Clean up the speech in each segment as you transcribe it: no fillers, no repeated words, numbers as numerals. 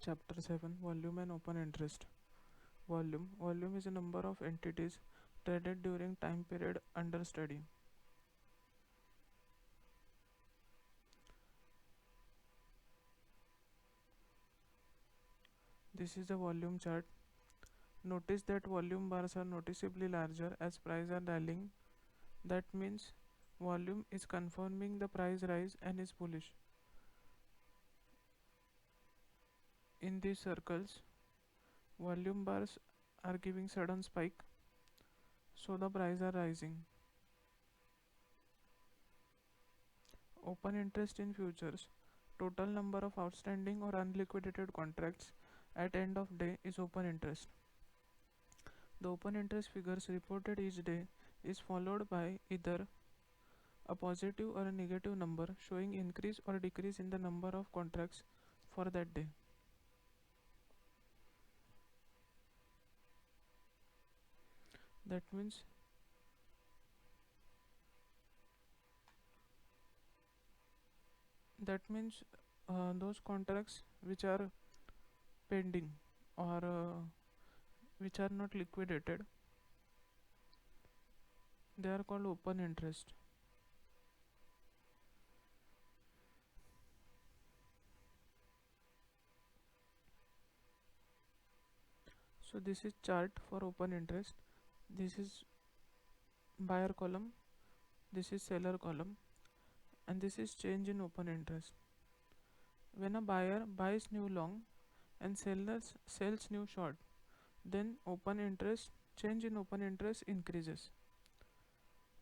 Chapter 7, Volume and Open Interest. Volume is a number of entities traded during time period under study. This is the volume chart. Notice that volume bars are noticeably larger as prices are rallying. That means volume is confirming the price rise and is bullish. In these circles, volume bars are giving sudden spike, so the prices are rising. Open interest in futures. Total number of outstanding or unliquidated contracts at end of day is open interest. The open interest figures reported each day is followed by either a positive or a negative number showing increase or decrease in the number of contracts for that day. That means those contracts which are pending or which are not liquidated, they are called open interest. So this is chart for open interest. This is buyer column, this is seller column, and this is change in open interest. When a buyer buys new long and seller sells new short, then open interest, change in open interest increases.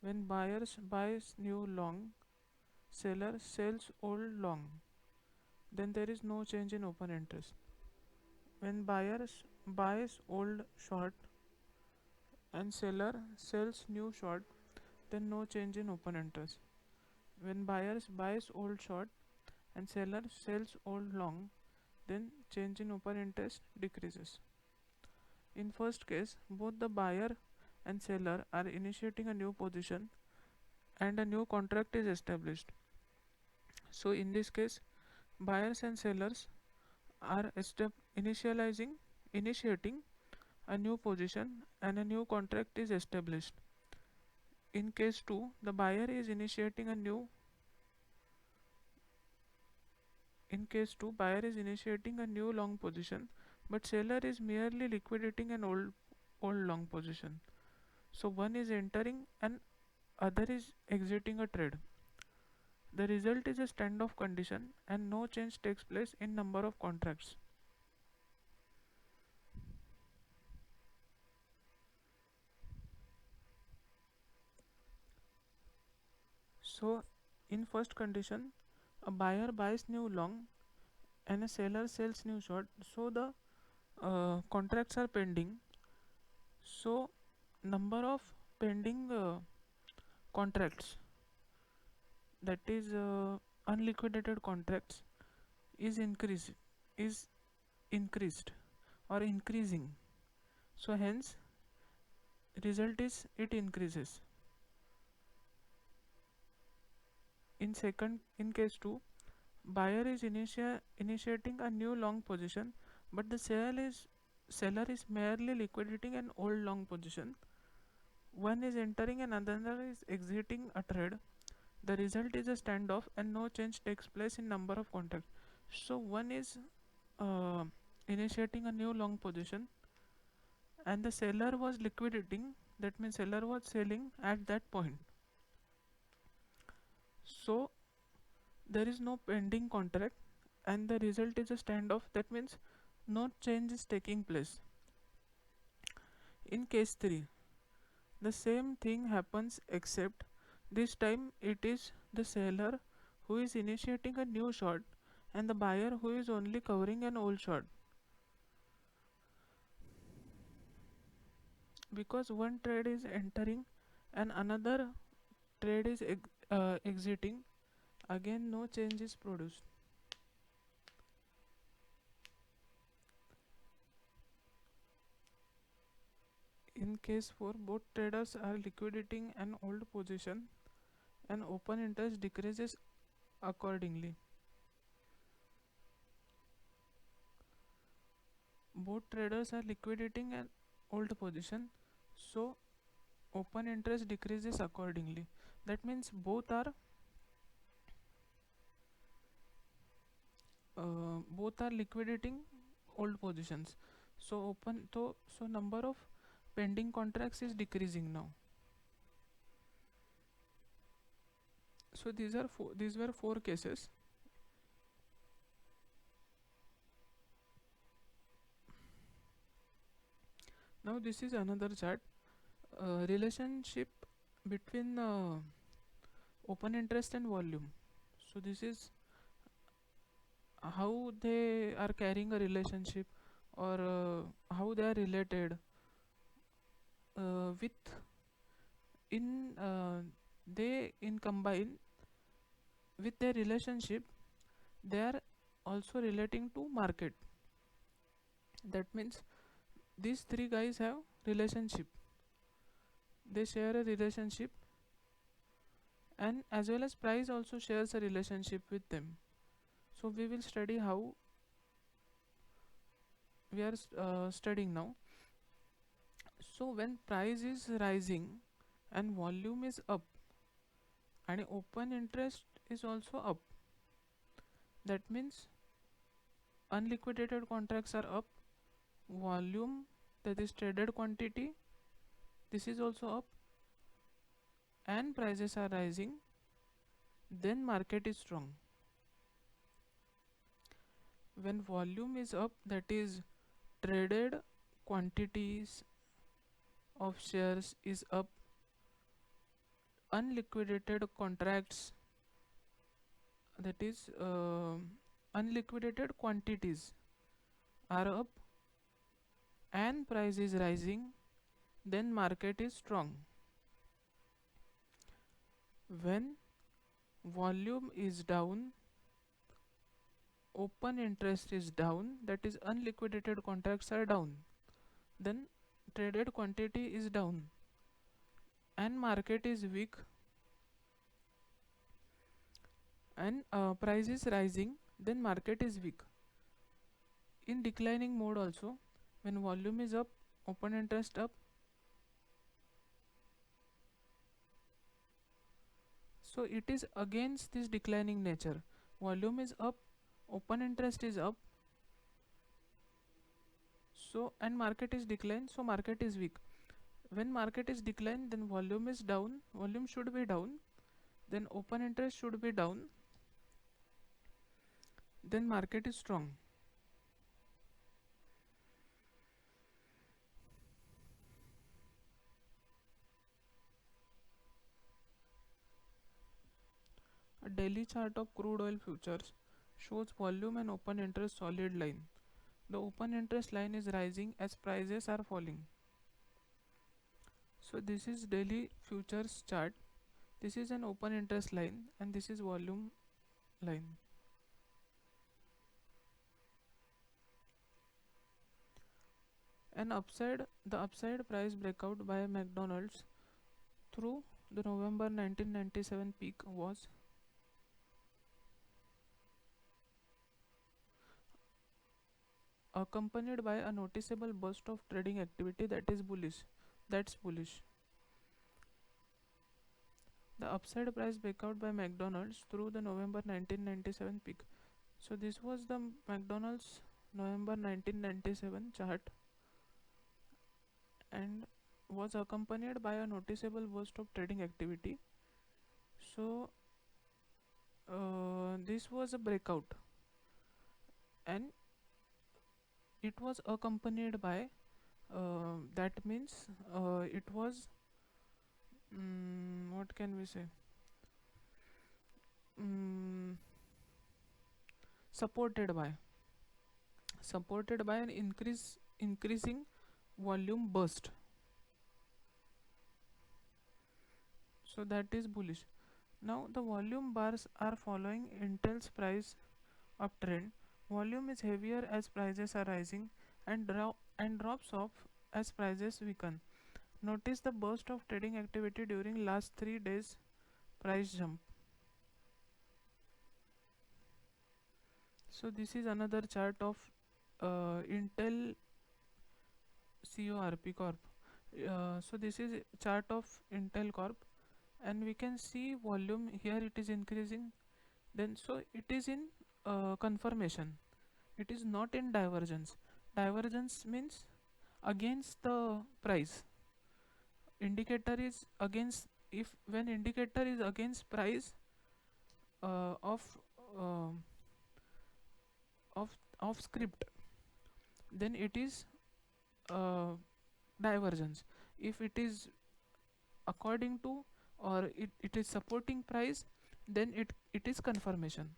When buyers buys new long, seller sells old long, then there is no change in open interest. When buyers buys old short and seller sells new short, then no change in open interest. When buyers buys old short and seller sells old long, then change in open interest decreases. In first case, both the buyer and seller are initiating a new position and a new contract is established. So in this case, buyers and sellers are initiating a new position and a new contract is established. In case 2, the buyer is initiating a new long position, but seller is merely liquidating an old long position. So one is entering and other is exiting a trade. The result is a standoff condition and no change takes place in number of contracts. So in first condition, a buyer buys new long and a seller sells new short, so the contracts are pending. So number of pending contracts, that is unliquidated contracts, is increased or increasing. So hence result is it increases. In case 2, buyer is initiating a new long position, but the seller is merely liquidating an old long position. One is entering and another is exiting a trade. The result is a standoff and no change takes place in number of contracts. So one is initiating a new long position and the seller was liquidating, that means seller was selling at that point. So there is no pending contract and the result is a standoff, that means no change is taking place. In case 3, the same thing happens except this time it is the seller who is initiating a new short and the buyer who is only covering an old short. Because one trade is entering and another trade is exiting, again no change is produced. In case 4, both traders are liquidating an old position and open interest decreases accordingly. both traders are liquidating an old position, so open interest decreases accordingly. That means both are liquidating old positions. So number of pending contracts is decreasing now. So these were four cases. Now this is another chart, relationship between open interest and volume. So this is how they are carrying a relationship, or how they are related with in they in combine with their relationship. They are also relating to market. That means these three guys have relationship, they share a relationship, and as well as price also shares a relationship with them. So we will study how we are studying now. So when price is rising and volume is up and open interest is also up, that means unliquidated contracts are up, volume, that is traded quantity, this is also up, and prices are rising, then market is strong. When volume is up, that is traded quantities of shares is up, unliquidated contracts, that is unliquidated quantities are up, and price is rising, then market is strong. When volume is down, open interest is down, that is unliquidated contracts are down, then traded quantity is down, and market is weak, and price is rising, then market is weak. In declining mode also, when volume is up, open interest up, so it is against this declining nature. Volume is up, open interest is up, so and market is declined, so market is weak. When market is declined, then volume is down, volume should be down, then open interest should be down, then market is strong. A daily chart of crude oil futures shows volume and open interest solid line. The open interest line is rising as prices are falling. So this is daily futures chart. This is an open interest line and this is volume line. The upside price breakout by McDonald's through the November 1997 peak was accompanied by a noticeable burst of trading activity that is bullish. That's bullish. The upside price breakout by McDonald's through the November 1997 peak. So this was the McDonald's November 1997 chart and was accompanied by a noticeable burst of trading activity. So this was a breakout and it was accompanied by that means it was what can we say, mm, supported by an increasing volume burst. So that is bullish. Now the volume bars are following Intel's price uptrend. Volume is heavier as prices are rising and drops off as prices weaken. Notice the burst of trading activity during last 3 days price jump. So this is another chart of Intel CORP Corp. So this is chart of Intel Corp, and we can see volume here it is increasing. Then so it is in confirmation. It is not in divergence. Divergence means against the price. Indicator is against, if when indicator is against price uh, of uh, of of script, then it is uh, divergence. If it is according to, or it is supporting price, then it is confirmation.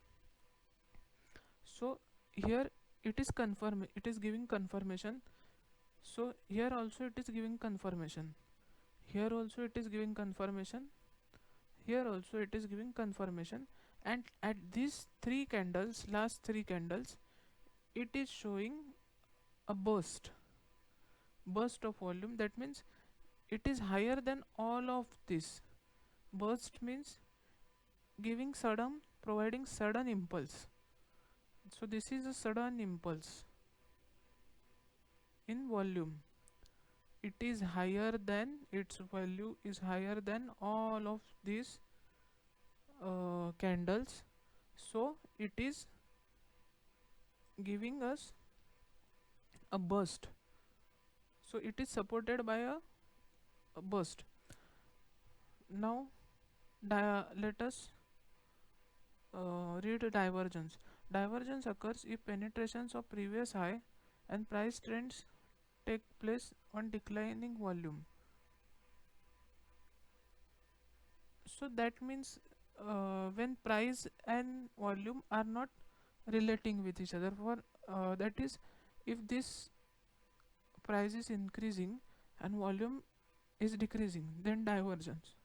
So here it is giving confirmation. So here also it is giving confirmation, here also it is giving confirmation, here also it is giving confirmation. And at these three candles, last three candles, it is showing a burst of volume. That means it is higher than all of this. Burst means giving sudden, providing sudden impulse. So this is a sudden impulse in volume. It is higher than, its value is higher than all of these candles. So it is giving us a burst. So it is supported by a burst. Now let us read divergence. Divergence occurs if penetrations of previous high and price trends take place on declining volume. So that means when price and volume are not relating with each other, for that is, if this price is increasing and volume is decreasing, then divergence.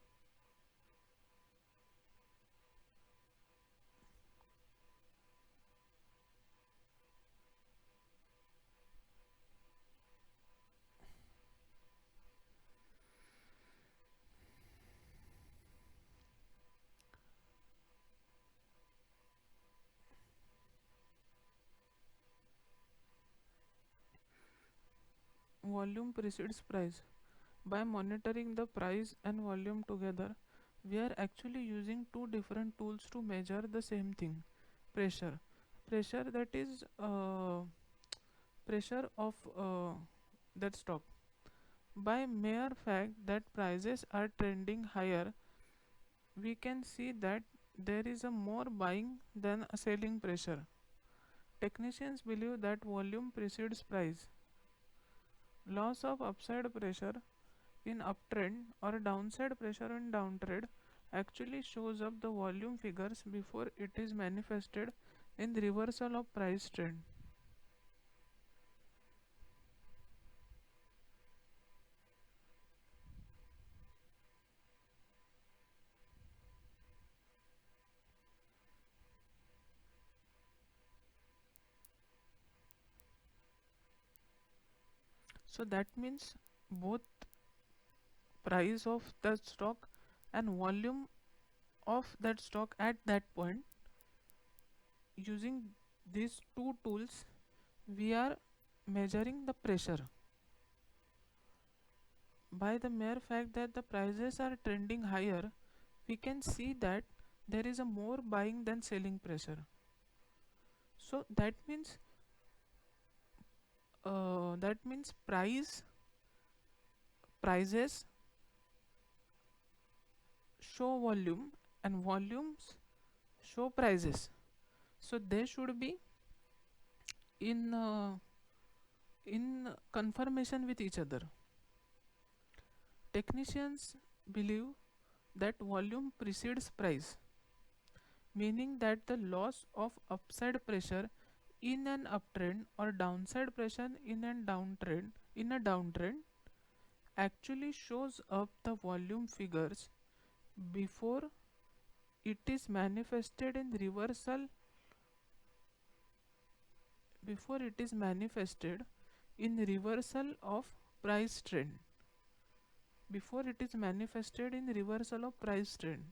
Volume precedes price. By monitoring the price and volume together, we are actually using two different tools to measure the same thing: pressure. Pressure, that is pressure of that stock. By mere fact that prices are trending higher, we can see that there is a more buying than a selling pressure. Technicians believe that volume precedes price. Loss of upside pressure in uptrend or downside pressure in downtrend actually shows up the volume figures before it is manifested in the reversal of price trend. So that means both price of the stock and volume of that stock at that point, using these two tools, we are measuring the pressure. By the mere fact that the prices are trending higher, we can see that there is a more buying than selling pressure. So that means prices show volume and volumes show prices. So they should be in confirmation with each other. Technicians believe that volume precedes price, meaning that the loss of upside pressure in an uptrend or downside pressure in a downtrend actually shows up the volume figures before it is manifested in reversal, of price trend, before it is manifested in reversal of price trend.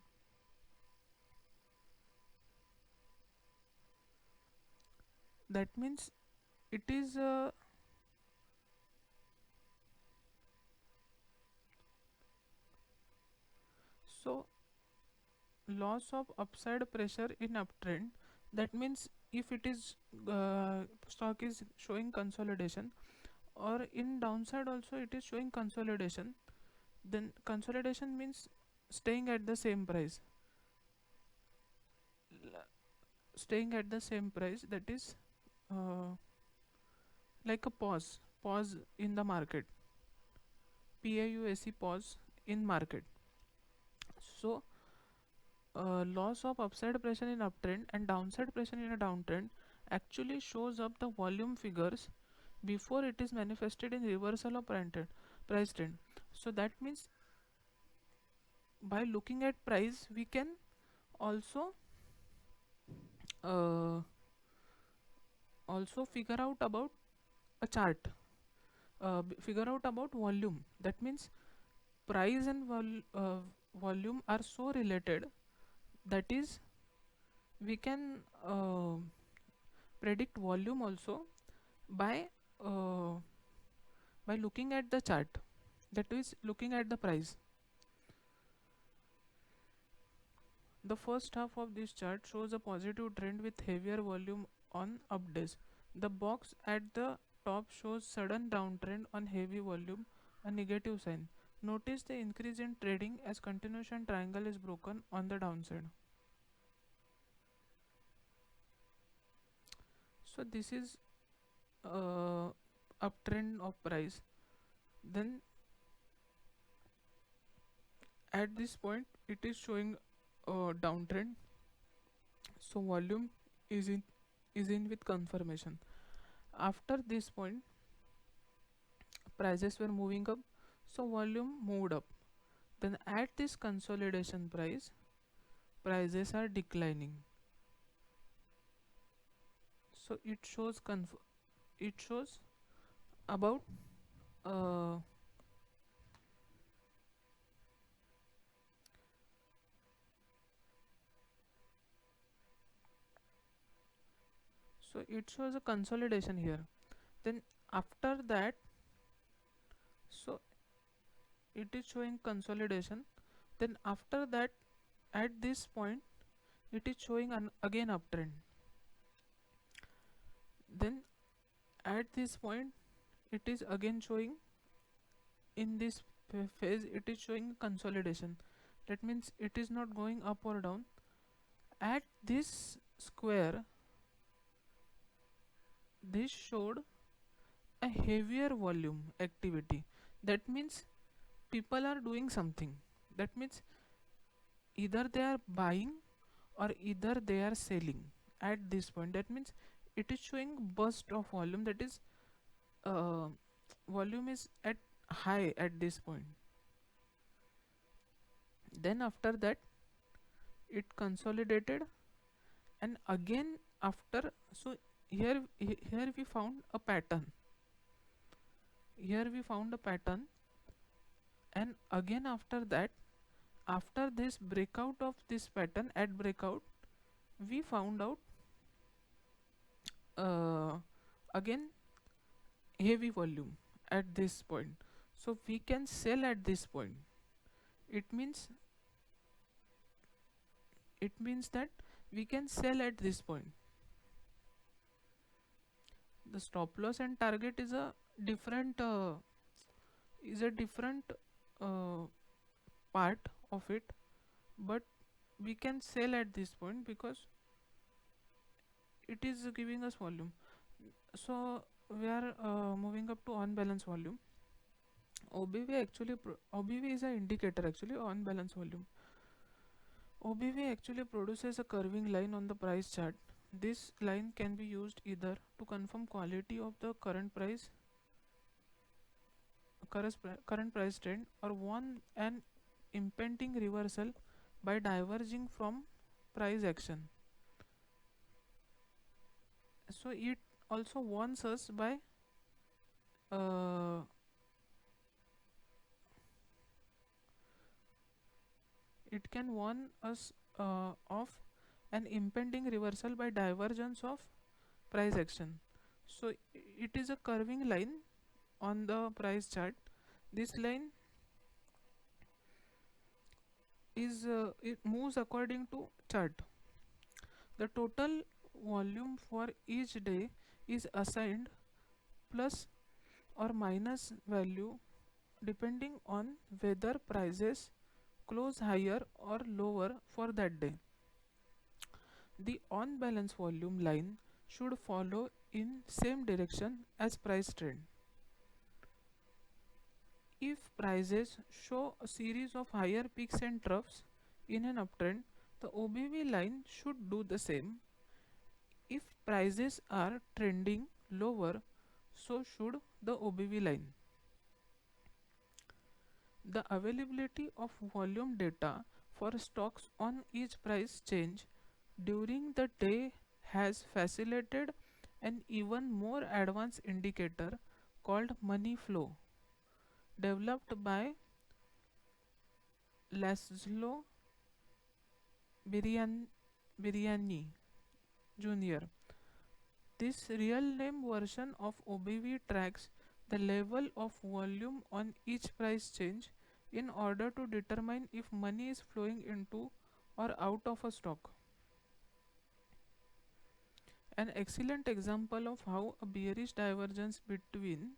That means it is So loss of upside pressure in uptrend, that means if it is stock is showing consolidation, or in downside also it is showing consolidation, then consolidation means staying at the same price, staying at the same price, that is uh, like a pause in the market, PAUSE, pause in market. So loss of upside pressure in uptrend and downside pressure in a downtrend actually shows up the volume figures before it is manifested in reversal of price trend. So that means by looking at price we can also uh, also figure out about a chart, figure out about volume. That means price and volume are so related, that is we can predict volume also by uh, by looking at the chart, that is looking at the price. The first half of this chart shows a positive trend with heavier volume on up days. The box at the top shows sudden downtrend on heavy volume, a negative sign. Notice the increase in trading as continuation triangle is broken on the downside. So this is uptrend of price. Then at this point it is showing a downtrend, so volume is in with confirmation. After this point prices were moving up, so volume moved up. Then at this consolidation price, prices are declining. So it shows about uh, so it shows a consolidation here. Then after that, so it is showing consolidation. Then after that, at this point it is showing an again uptrend. Then at this point it is again showing, in this phase it is showing consolidation. That means it is not going up or down. At this square, this showed a heavier volume activity. That means people are doing something. That means either they are buying or either they are selling at this point. That means it is showing burst of volume, that is uh, volume is at high at this point. Then after that it consolidated, and again after, so here we found a pattern, here we found a pattern. And again after that, after this breakout of this pattern, at breakout we found out uh, again heavy volume at this point, so we can sell at this point. It means it means that we can sell at this point. The stop loss and target is a different uh, part of it, but we can sell at this point because it is giving us volume. So we are moving up to on balance volume. OBV is an indicator actually on balance volume. OBV actually produces a curving line on the price chart. This line can be used either to confirm quality of the current price trend, or warn an impending reversal by diverging from price action. So it also warns us by uh, it can warn us of an impending reversal by divergence of price action. So it is a curving line on the price chart. This line is it moves according to chart. The total volume for each day is assigned plus or minus value depending on whether prices close higher or lower for that day. The on balance volume line should follow in same direction as price trend. If prices show a series of higher peaks and troughs in an uptrend, the OBV line should do the same. If prices are trending lower, so should the OBV line. The availability of volume data for stocks on each price change during the day has facilitated an even more advanced indicator called money flow, developed by Laszlo Biryani Jr. This real name version of OBV tracks the level of volume on each price change in order to determine if money is flowing into or out of a stock. An excellent example of how a bearish divergence between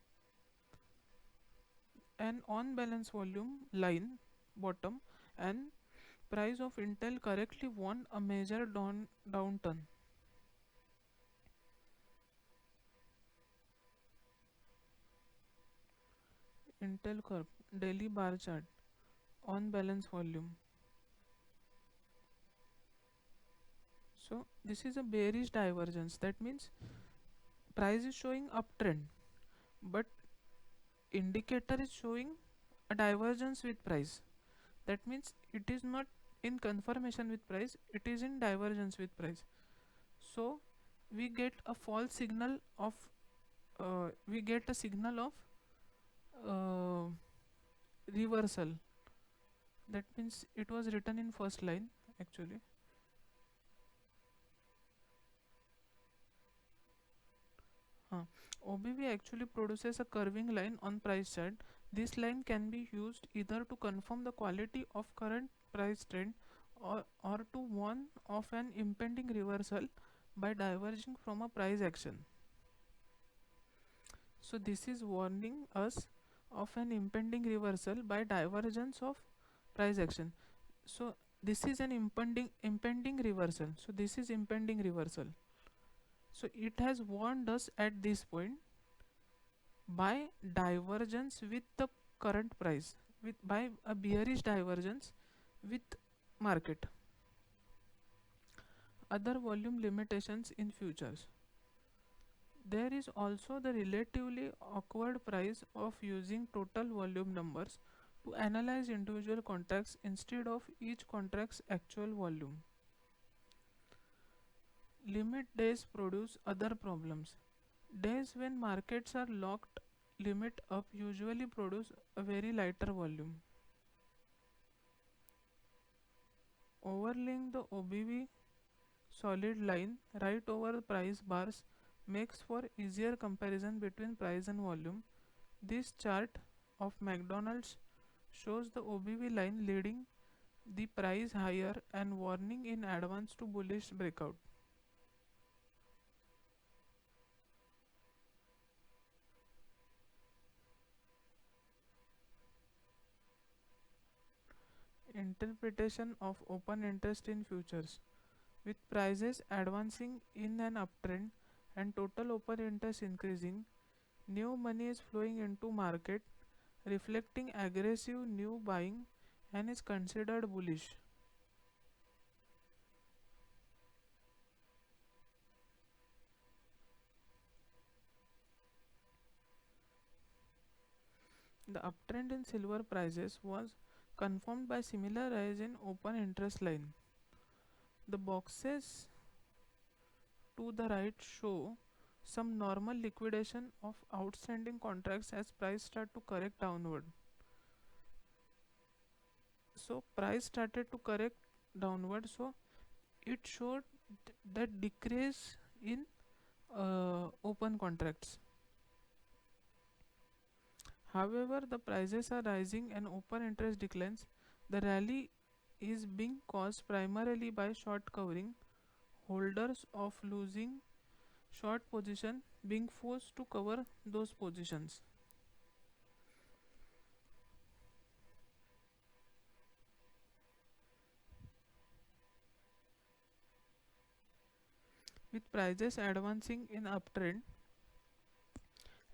an on balance volume line bottom and price of Intel correctly won a major downturn. Intel Corp daily bar chart on balance volume. So this is a bearish divergence. That means price is showing uptrend, but indicator is showing a divergence with price. That means it is not in confirmation with price, it is in divergence with price. So we get a false signal of we get a signal of uh, reversal. That means it was written in first line actually. Huh. OBV actually produces a curving line on price chart. This line can be used either to confirm the quality of current price trend or to warn of an impending reversal by diverging from a price action. So this is warning us of an impending reversal by divergence of price action. So this is an impending reversal. So this is impending reversal. So it has warned us at this point by divergence with the current price, with by a bearish divergence with market. Other volume limitations in futures. There is also the relatively awkward price of using total volume numbers to analyze individual contracts instead of each contract's actual volume. Limit days produce other problems. Days when markets are locked limit up usually produce a very lighter volume. Overlaying the OBV solid line right over the price bars makes for easier comparison between price and volume. This chart of McDonald's shows the OBV line leading the price higher and warning in advance to bullish breakout. Interpretation of open interest in futures. With prices advancing in an uptrend and total open interest increasing, new money is flowing into market, reflecting aggressive new buying and is considered bullish. The uptrend in silver prices was confirmed by similar rise in open interest line. The boxes to the right show some normal liquidation of outstanding contracts as price start to correct downward. So price started to correct downward, so it showed that decrease in open contracts. However, the prices are rising and open interest declines. The rally is being caused primarily by short covering, holders of losing short position being forced to cover those positions. With prices advancing in uptrend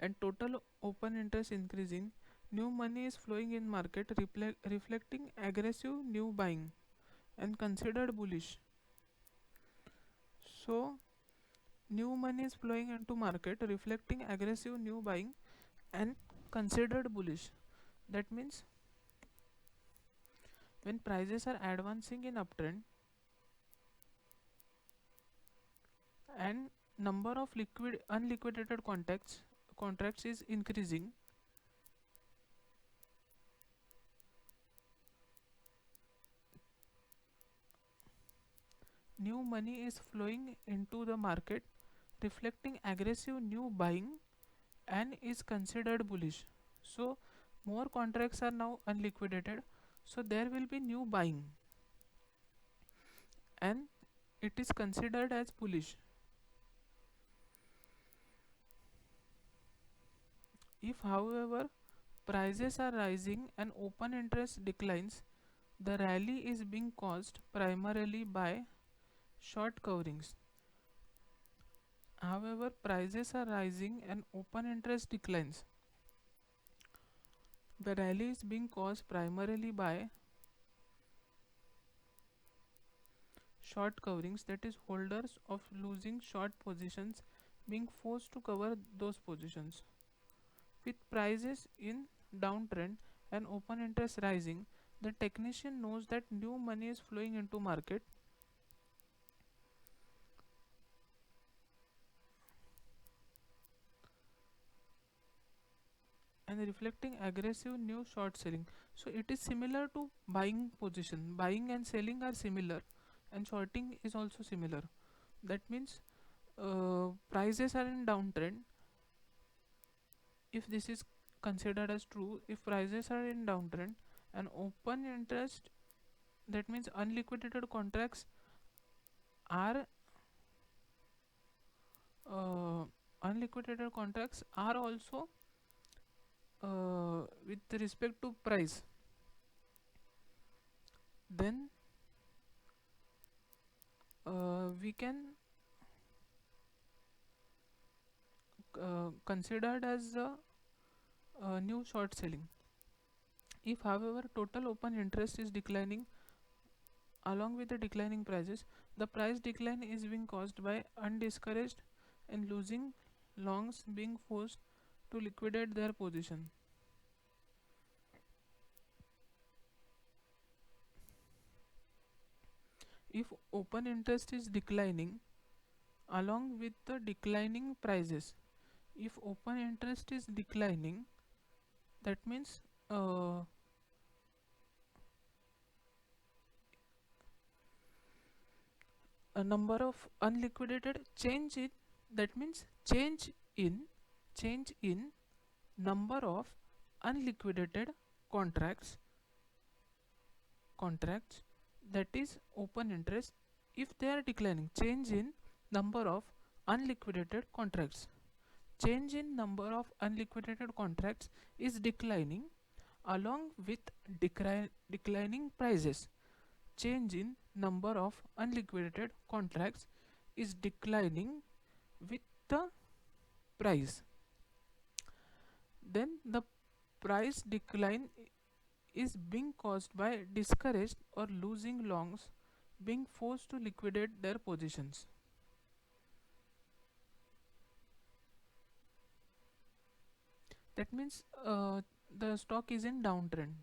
and total open interest increasing, new money is flowing in market reflecting aggressive new buying and considered bullish. So new money is flowing into market reflecting aggressive new buying and considered bullish. That means when prices are advancing in uptrend and number of liquid unliquidated contracts is increasing, new money is flowing into the market reflecting aggressive new buying and is considered bullish. So more contracts are now unliquidated, so there will be new buying and it is considered as bullish. If however prices are rising and open interest declines, the rally is being caused primarily by short coverings. However prices are rising and open interest declines, the rally is being caused primarily by short coverings, that is holders of losing short positions being forced to cover those positions. With prices in downtrend and open interest rising, the technician knows that new money is flowing into market and reflecting aggressive new short selling. So it is similar to buying position. Buying and selling are similar and shorting is also similar. That means prices are in downtrend. If this is considered as true, if prices are in downtrend and open interest, that means unliquidated contracts are uh, unliquidated contracts are also with respect to price, then we can considered as new short selling. If however total open interest is declining along with the declining prices, the price decline is being caused by undiscouraged and losing longs being forced to liquidate their position. If open interest is declining along with the declining prices, if open interest is declining, that means a number of unliquidated change in, that means change in number of unliquidated contracts, that is open interest, if they are declining, change in number of unliquidated contracts, change in number of unliquidated contracts is declining along with declining prices. Change in number of unliquidated contracts is declining with the price. Then the price decline is being caused by discouraged or losing longs being forced to liquidate their positions. That means the stock is in downtrend.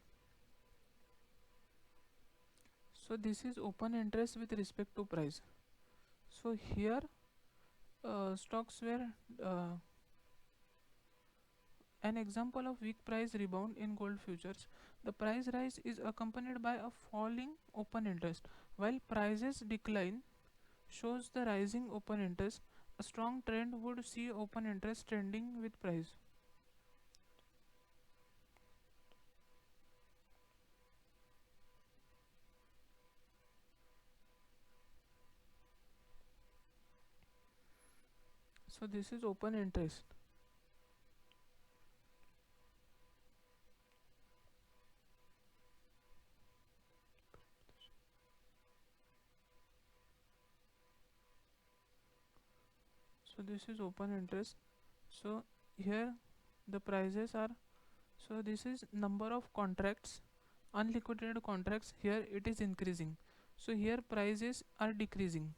So this is open interest with respect to price. So here stocks were an example of weak price rebound in gold futures. The price rise is accompanied by a falling open interest, while prices decline shows the rising open interest. A strong trend would see open interest trending with price. So this is open interest. So this is open interest. So here the prices are, so this is number of contracts, unliquidated contracts, here it is increasing. So here prices are decreasing.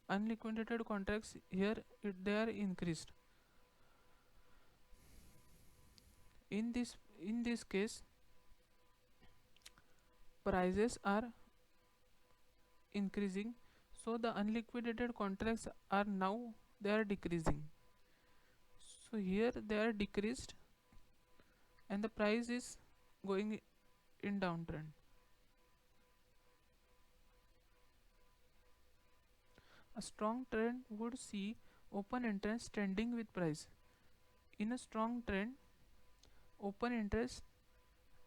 Unliquidated contracts here they are increased. In this case prices are increasing, so the unliquidated contracts are now they are decreasing. So here they are decreased and the price is going in downtrend. A strong trend would see open interest trending with price. In a strong trend, open interest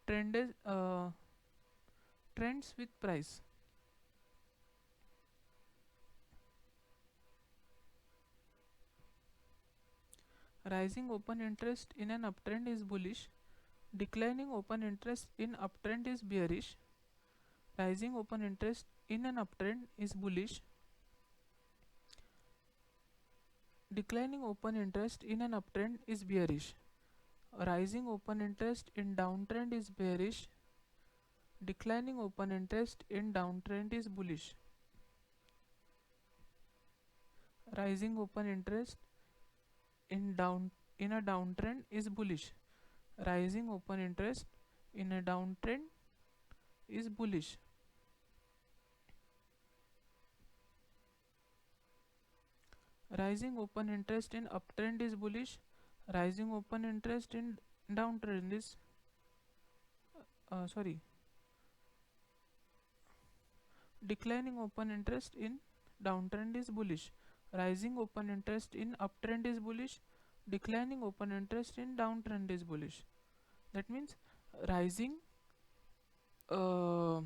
trends with price. Rising open interest in an uptrend is bullish. Declining open interest in uptrend is bearish. Rising open interest in an uptrend is bullish. Declining open interest in an uptrend is bearish. Rising open interest in downtrend is bearish. Declining open interest in downtrend is bullish. Rising open interest in a downtrend is bullish. Rising open interest in a downtrend is bullish. Rising open interest in uptrend is bullish. Rising open interest in downtrend is sorry. Declining open interest in downtrend is bullish. Rising open interest in uptrend is bullish. Declining open interest in downtrend is bullish. That means rising uh,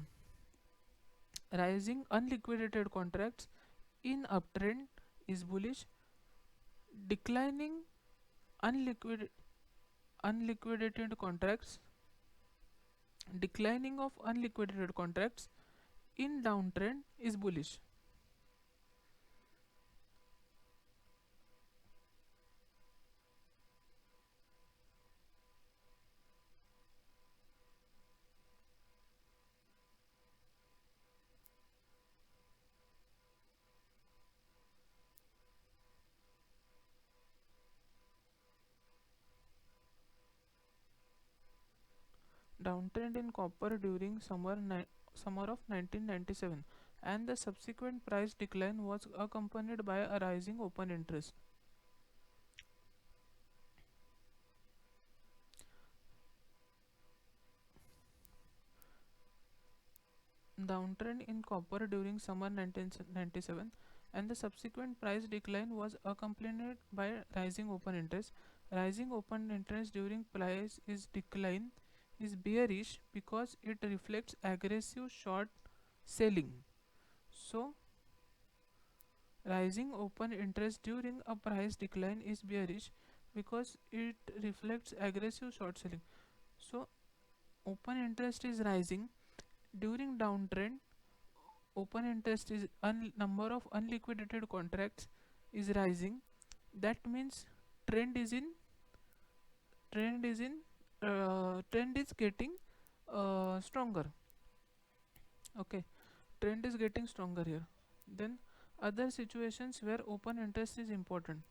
rising unliquidated contracts in uptrend is bullish. Declining unliquid unliquidated contracts declining of unliquidated contracts in downtrend is bullish. Downtrend in copper during summer of 1997 and the subsequent price decline was accompanied by a rising open interest. Downtrend in copper during summer 1997 and the subsequent price decline was accompanied by rising open interest. Rising open interest during price is decline is bearish because it reflects aggressive short selling. So rising open interest during a price decline is bearish because it reflects aggressive short selling. So open interest is rising during downtrend. Open interest is number of unliquidated contracts is rising. That means trend is in trend is in trend is getting stronger. Okay, trend is getting stronger here. Then other situations where open interest is important.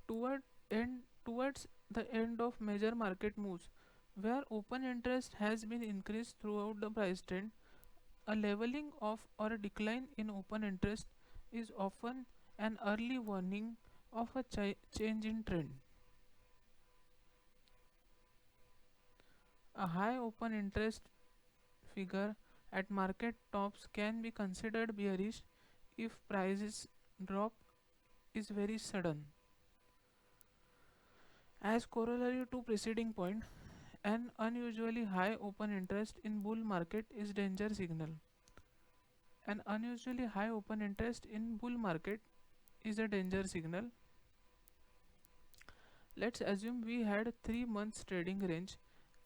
Towards the end of major market moves where open interest has been increased throughout the price trend, a leveling off or a decline in open interest is often an early warning of a change in trend. A high open interest figure at market tops can be considered bearish if prices drop is very sudden. As corollary to preceding point, an unusually high open interest in bull market is danger signal. An unusually high open interest in bull market is a danger signal. Let's assume we had 3 months trading range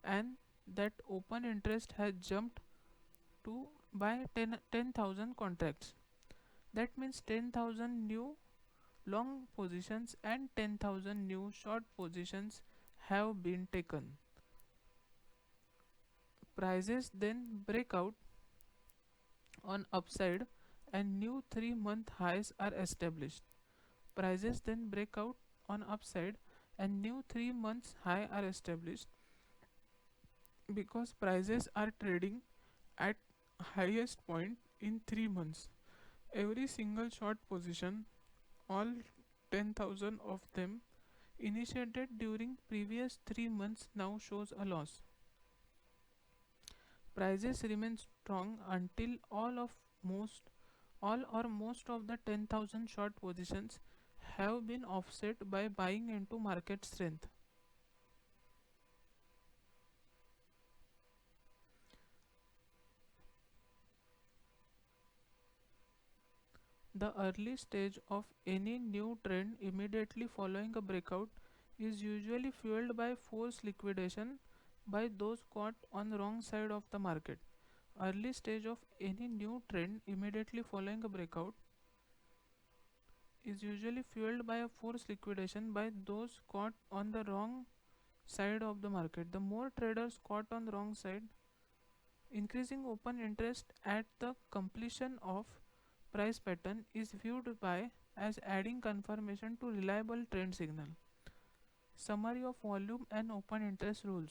and that open interest has jumped to by 10,000 contracts. That means 10,000 new long positions and 10,000 new short positions have been taken. Prices then break out on upside and new 3-month highs are established. Prices then break out on upside and new 3 months high are established because prices are trading at highest point in 3 months. Every single short position, all 10,000 of them initiated during previous 3 months, now shows a loss. Prices remain strong until all or most of the 10,000 short positions have been offset by buying into market strength. The early stage of any new trend immediately following a breakout is usually fueled by forced liquidation by those caught on the wrong side of the market. Early stage of any new trend immediately following a breakout is usually fueled by a forced liquidation by those caught on the wrong side of the market. The more traders caught on the wrong side, increasing open interest at the completion of price pattern is viewed by as adding confirmation to reliable trend signal. Summary of volume and open interest rules.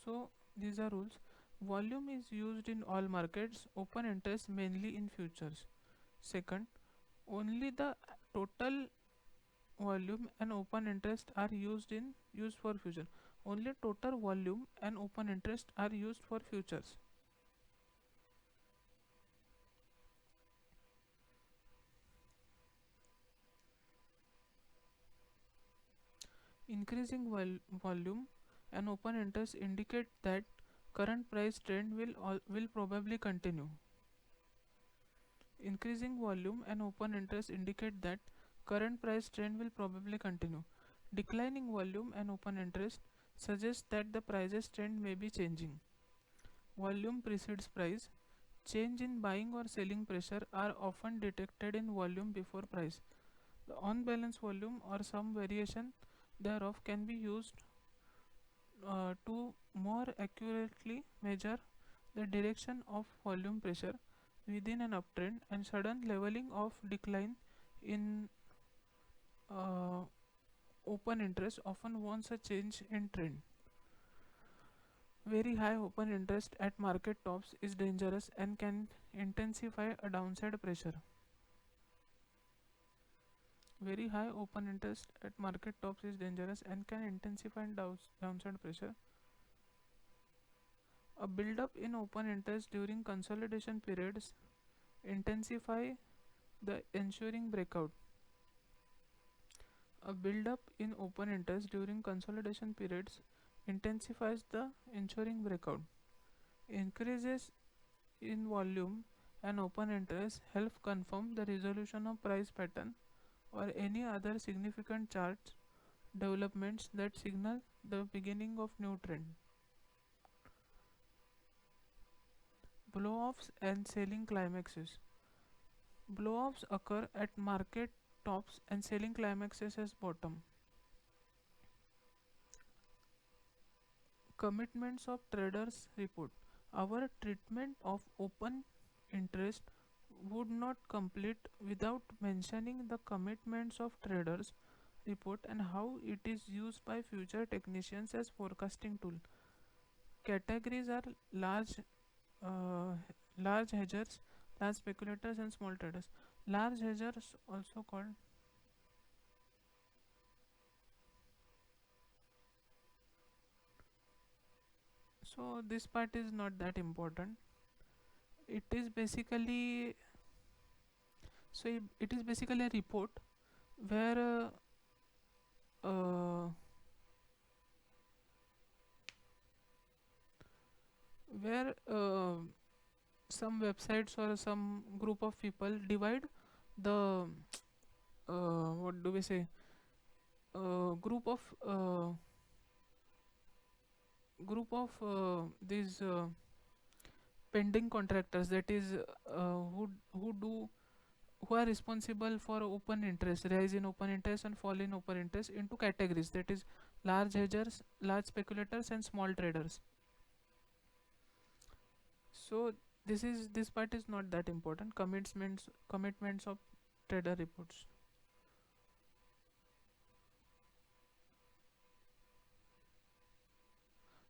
So these are rules. Volume is used in all markets, open interest mainly in futures. Second, only the total volume and open interest are used for future. Only total volume and open interest are used for futures. Increasing volume and open interest indicate that current price trend will probably continue. Increasing volume and open interest indicate that current price trend will probably continue. Declining volume and open interest suggests that the prices trend may be changing. Volume precedes price. Change in buying or selling pressure are often detected in volume before price. The on-balance volume or some variation thereof can be used to more accurately measure the direction of volume pressure within an uptrend, and sudden leveling of decline in uh, open interest often warns a change in trend. Very high open interest at market tops is dangerous and can intensify a downside pressure. Very high open interest at market tops is dangerous and can intensify downside pressure. A build-up in open interest during consolidation periods intensify the ensuing breakout. A build-up in open interest during consolidation periods intensifies the ensuing breakout. Increases in volume and open interest help confirm the resolution of price pattern or any other significant chart developments that signal the beginning of new trend. Blow-offs and selling climaxes. Blow-offs occur at market tops and selling climaxes as bottom. Commitments of traders report. Our treatment of open interest would not complete without mentioning the commitments of traders report and how it is used by future technicians as forecasting tool. Categories are uh, large hedgers, large speculators and small traders. Large hedgers also called. So this part is not that important. It is basically it is basically a report where where some websites or some group of people divide the what do we say, group of these pending contractors, that is who do who are responsible for open interest, rise in open interest and fall in open interest, into categories, that is large hedgers, large speculators and small traders. So this part is not that important. Commitments of trader reports.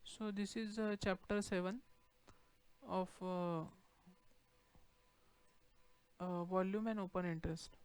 So this is chapter 7 of volume and open interest.